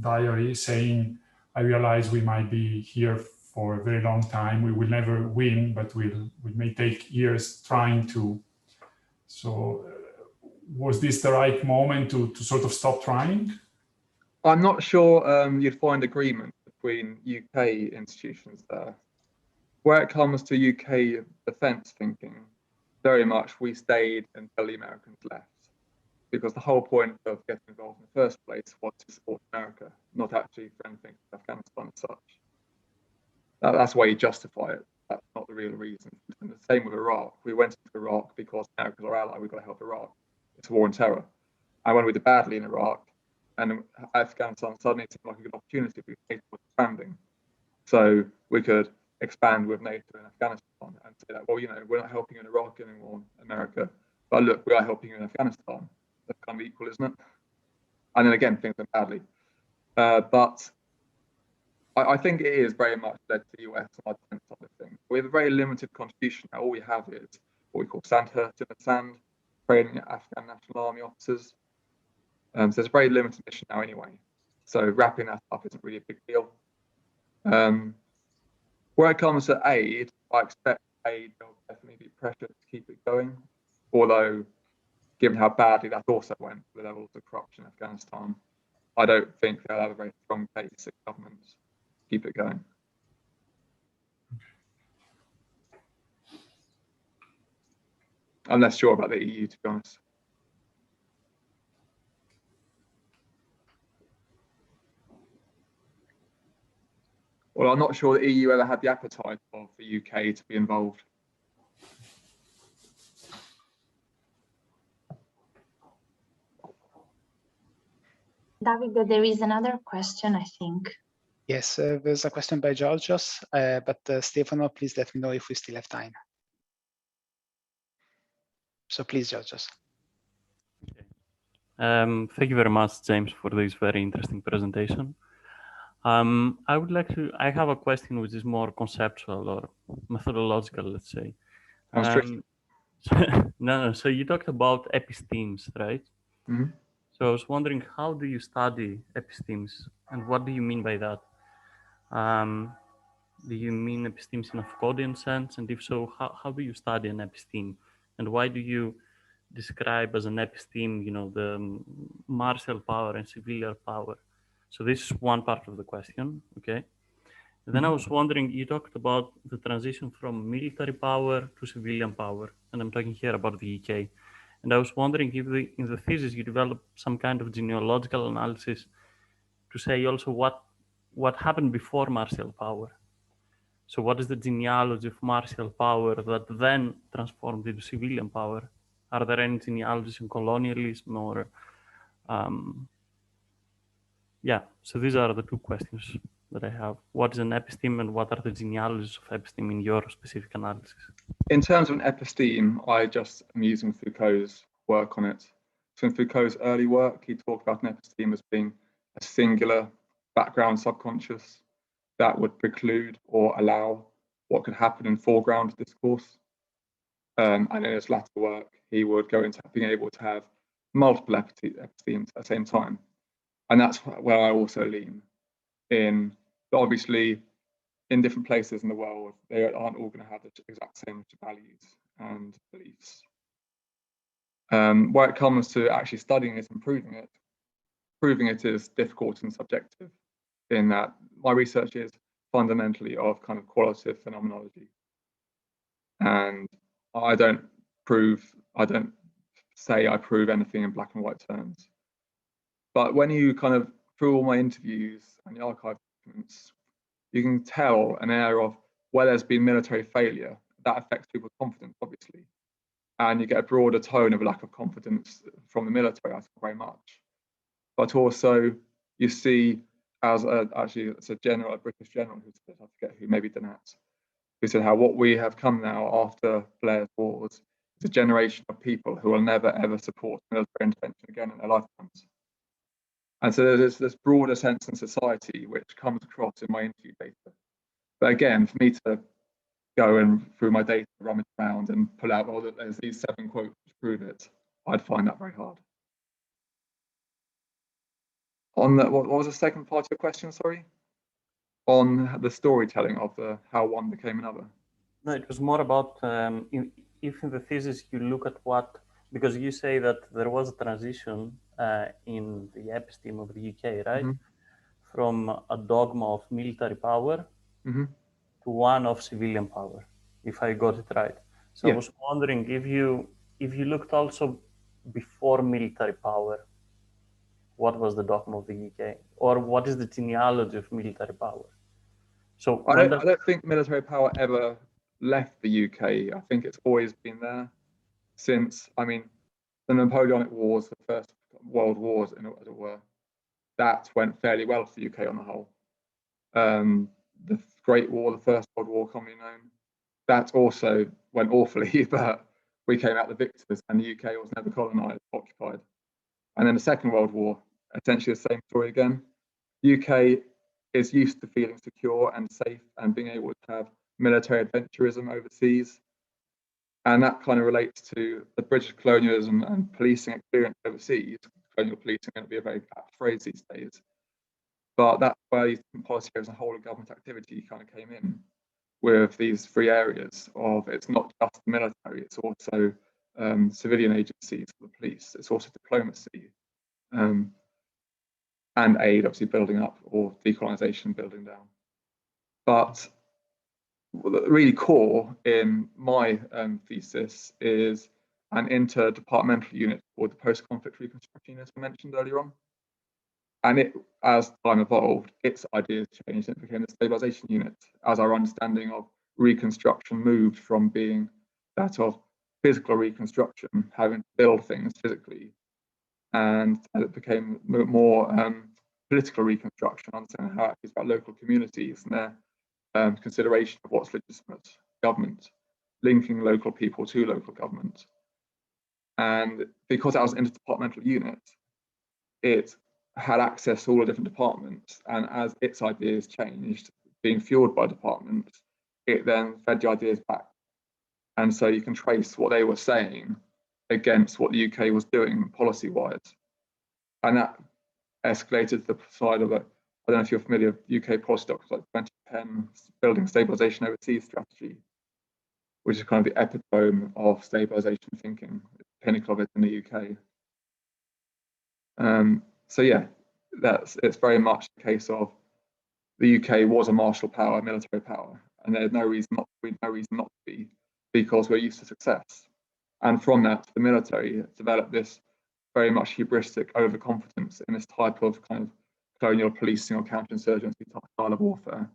diary saying, I realize we might be here for a very long time. We will never win, but we may take years trying to. So was this the right moment to sort of stop trying? I'm not sure you'd find agreement between UK institutions there. Where it comes to UK defence thinking, very much we stayed until the Americans left, because the whole point of getting involved in the first place was to support America, not actually for anything in Afghanistan as such. That's why you justify it. That's not the real reason. And the same with Iraq. We went into Iraq because America's our ally. We've got to help Iraq. It's a war on terror. And when we did badly in Iraq, and Afghanistan suddenly seemed like a good opportunity because NATO was expanding. So we could expand with NATO in Afghanistan and say that, well, you know, we're not helping you in Iraq anymore, America, but look, we are helping you in Afghanistan. That's kind of equal, isn't it? And then again, things went badly. But I think it is very much led to the US on our defense side of things. We have a very limited contribution now. All we have is what we call sandhurst in the sand, training Afghan National Army officers. So there's a very limited mission now anyway. So wrapping that up isn't really a big deal. Where it comes to aid, I expect aid will definitely be pressure to keep it going. Although, given how badly that also went, the levels of corruption in Afghanistan, I don't think they'll have a very strong base of governments to keep it going. I'm less sure about the EU, to be honest. Well, I'm not sure the EU ever had the appetite of the UK to be involved. Davide, there is another question, I think. Yes, there's a question by Georgios, but Stefano, please let me know if we still have time. So please, Georgios. Okay. Thank you very much, James, for this very interesting presentation. I would like to, I have a question which is more conceptual or methodological, let's say. So you talked about epistemes, right? Mm-hmm. So I was wondering, how do you study epistemes and what do you mean by that? Do you mean epistemes in a Foucauldian sense? And if so, how do you study an episteme? And why do you describe as an episteme, you know, the martial power and civilian power? So this is one part of the question, okay? And then I was wondering, you talked about the transition from military power to civilian power, and I'm talking here about the UK. And I was wondering if in the thesis you developed some kind of genealogical analysis to say also what happened before martial power. So what is the genealogy of martial power that then transformed into civilian power? Are there any genealogies in colonialism or, yeah, so these are the two questions that I have. What is an episteme and what are the genealogies of episteme in your specific analysis? In terms of an episteme, I just am using Foucault's work on it. So in Foucault's early work, he talked about an episteme as being a singular background subconscious that would preclude or allow what could happen in foreground discourse. And in his latter work, he would go into being able to have multiple epistemes at the same time. And that's where I also lean in. But obviously, in different places in the world, they aren't all going to have the exact same values and beliefs. Where it comes to actually studying it and proving it is difficult and subjective, in that my research is fundamentally of kind of qualitative phenomenology. And I don't say I prove anything in black and white terms. But when you kind of, through all my interviews and the archive documents, you can tell an air of where there's been military failure. That affects people's confidence, obviously. And you get a broader tone of a lack of confidence from the military, I think, very much. But also, you see, actually, it's a general, a British general who said, I forget who, maybe Donat, who said how what we have come now after Blair's wars is a generation of people who will never, ever support military intervention again in their lifetimes. And so there's this broader sense in society which comes across in my interview data. But again, for me to go and through my data, rummage around and pull out, oh, there's these 7 quotes to prove it, I'd find that very hard. On the, what was the second part of your question, sorry? On the storytelling of how one became another. No, it was more about if in the thesis you look at what, because you say that there was a transition in the episteme of the UK, right? From a dogma of military power to one of civilian power, if I got it right. So yeah. I was wondering if you looked also before military power, what was the dogma of the UK, or what is the genealogy of military power? So I don't think military power ever left the UK. I think it's always been there since, I mean, the Napoleonic Wars, the First World Wars, as it were, that went fairly well for the UK on the whole. The Great War, the First World War, commonly known, that also went awfully, but we came out the victors and the UK was never colonised, occupied. And then the Second World War, essentially the same story again. The UK is used to feeling secure and safe and being able to have military adventurism overseas. And that kind of relates to the British colonialism and policing experience overseas. Colonial policing going to be a very apt phrase these days. But that's where these policy areas and whole of government activity kind of came in, with these 3 areas of, it's not just the military, it's also civilian agencies, the police, it's also diplomacy, and aid, obviously building up, or decolonisation, building down. But really core in my thesis is an interdepartmental unit called the Post-Conflict Reconstruction Unit I mentioned earlier on. And it, as time evolved, its ideas changed and it became the stabilization unit, as our understanding of reconstruction moved from being that of physical reconstruction, having to build things physically, and it became more political reconstruction, understanding how it is about local communities and their consideration of what's legitimate government, linking local people to local government. And because that was an interdepartmental unit, it had access to all the different departments, and as its ideas changed, being fueled by departments, it then fed the ideas back. And so you can trace what they were saying against what the UK was doing policy-wise. And that escalated to the side of it. I don't know if you're familiar with UK policy documents like pen building stabilization overseas strategy, which is kind of the epitome of stabilization thinking, the pinnacle of it in the UK. So yeah, it's very much the case of the UK was a martial power, military power, and there's no reason not to be, because we're used to success. And from that, the military developed this very much hubristic overconfidence in this type of kind of colonial policing or counterinsurgency style of warfare.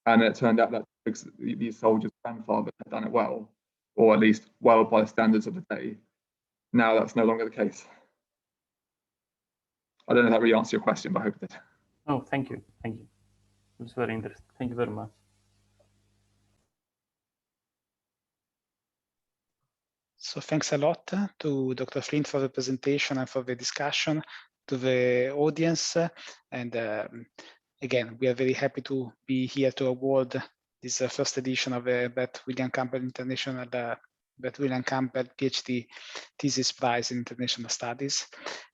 And it turned out that these soldiers' grandfathers had done it well, or at least well by the standards of the day. Now that's no longer the case. I don't know if that really answers your question, but I hope it did. Oh, thank you. Thank you. It was very interesting. Thank you very much. So thanks a lot to Dr. Flint for the presentation and for the discussion, to the audience. And again, we are very happy to be here to award this first edition of the Beth William Campbell International Beth William Campbell PhD Thesis Prize in International Studies.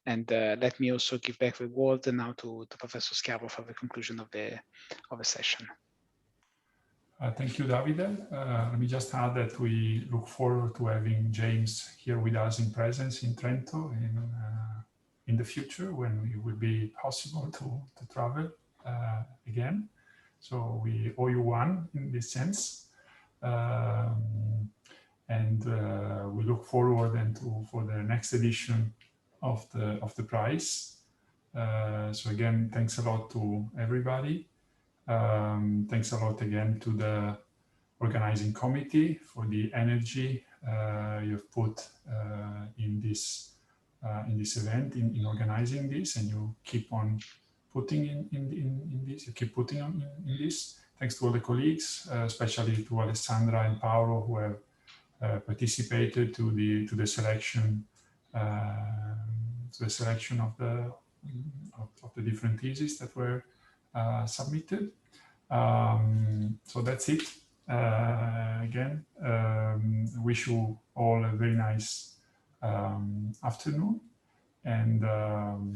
And let me also give back the word now to Professor Schiavo for the conclusion of the session. Thank you, Davide. Let me just add that we look forward to having James here with us in presence in Trento in the future, when it will be possible to travel again. So we owe you one in this sense. And we look forward then for the next edition of the prize. So again, thanks a lot to everybody. Thanks a lot again to the organizing committee for the energy you've put in this event, in organizing this, and you keep on putting in this. You keep putting on in this. Thanks to all the colleagues, especially to Alessandra and Paolo, who have participated to the selection of the different theses that were submitted. So that's it. Again, wish you all a very nice afternoon, and the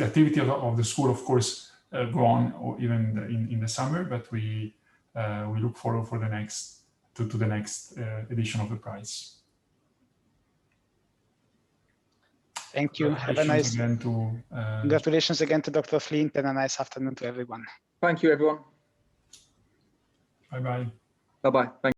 activity of the school, of course, go on, or even in the summer, but we look forward for the next to the next edition of the prize. Thank you. Have a nice. Congratulations again to Dr. Flint, and a nice afternoon to everyone. Thank you, everyone. Bye-bye. Bye-bye. Thank you.